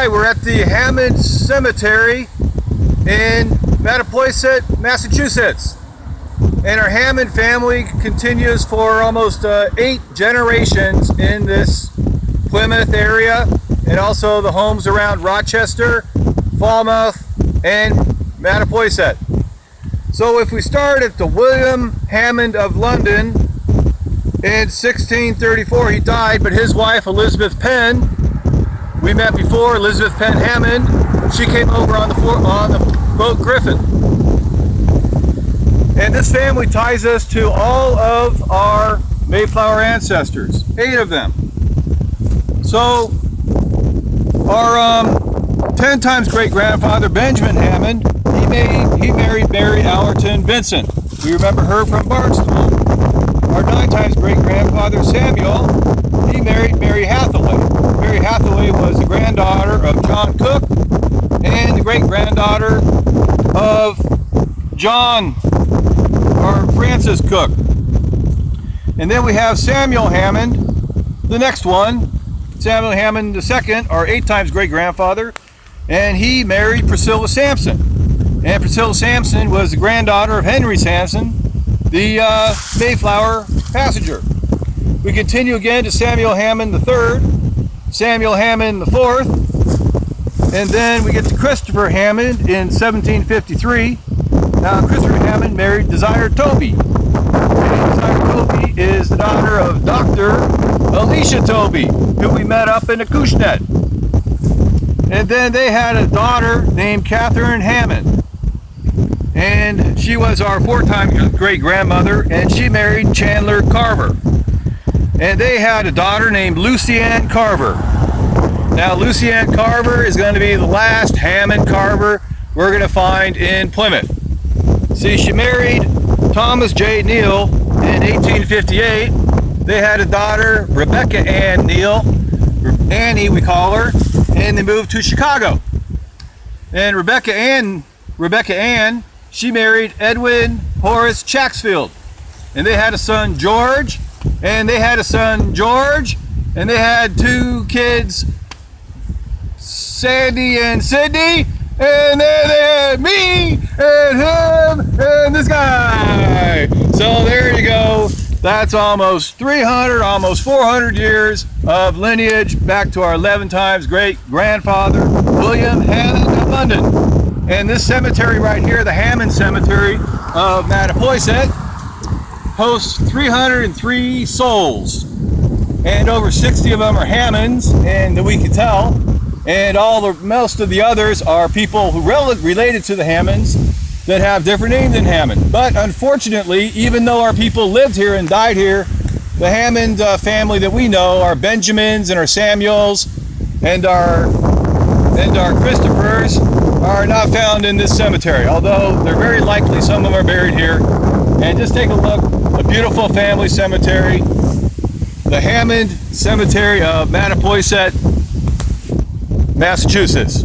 Hi, we're at the Hammond Cemetery in Mattapoisett, Massachusetts. And our Hammond family continues for almost 8 generations in this Plymouth area, and also the homes around Rochester, Falmouth, and Mattapoisett. So if we start at the William Hammond of London, in 1634 he died, but his wife Elizabeth Penn, we met before, Elizabeth Penn Hammond, she came over on the boat Griffin. And this family ties us to all of our Mayflower ancestors, 8 of them. So our 10 times great-grandfather Benjamin Hammond, he married Mary Allerton Vincent. We remember her from Barnstable. Our 9 times great-grandfather Samuel, he married Mary Hathaway. Mary Hathaway was the granddaughter of John Cook and the great-granddaughter of John or Francis Cook. And then we have Samuel Hammond, the next one, Samuel Hammond II, our 8 times great-grandfather, and he married Priscilla Sampson. And Priscilla Sampson was the granddaughter of Henry Sampson, the Mayflower passenger. We continue again to Samuel Hammond III, Samuel Hammond IV, and then we get to Christopher Hammond in 1753. Now Christopher Hammond married Desire Toby. And Desire Toby is the daughter of Dr. Alicia Toby, who we met up in Acushnet. And then they had a daughter named Catherine Hammond. And she was our 4 times great-grandmother, and she married Chandler Carver. And they had a daughter named Lucy Ann Carver. Now Lucy Ann Carver is going to be the last Hammond Carver we're going to find in Plymouth. See, she married Thomas J. Neal in 1858. They had a daughter, Rebecca Ann Neal, Annie we call her, and they moved to Chicago. And Rebecca Ann, she married Edwin Horace Chaxfield. And they had a son, George, and they had 2 kids, Sandy and Sydney, and then they had me and him and this guy. So there you go. That's almost 300, almost 400 years of lineage back to our 11 times great-grandfather, William Hammond of London. And this cemetery right here, the Hammond Cemetery of Mattapoisett, hosts 303 souls. And over 60 of them are Hammonds, and that we can tell. And most of the others are people who related to the Hammonds that have different names than Hammond. But unfortunately, even though our people lived here and died here, the Hammond family that we know, our Benjamins and our Samuels and our Christophers, are not found in this cemetery, although they're very likely some of them are buried here. And just take a look, a beautiful family cemetery, the Hammond Cemetery of Mattapoisett, Massachusetts.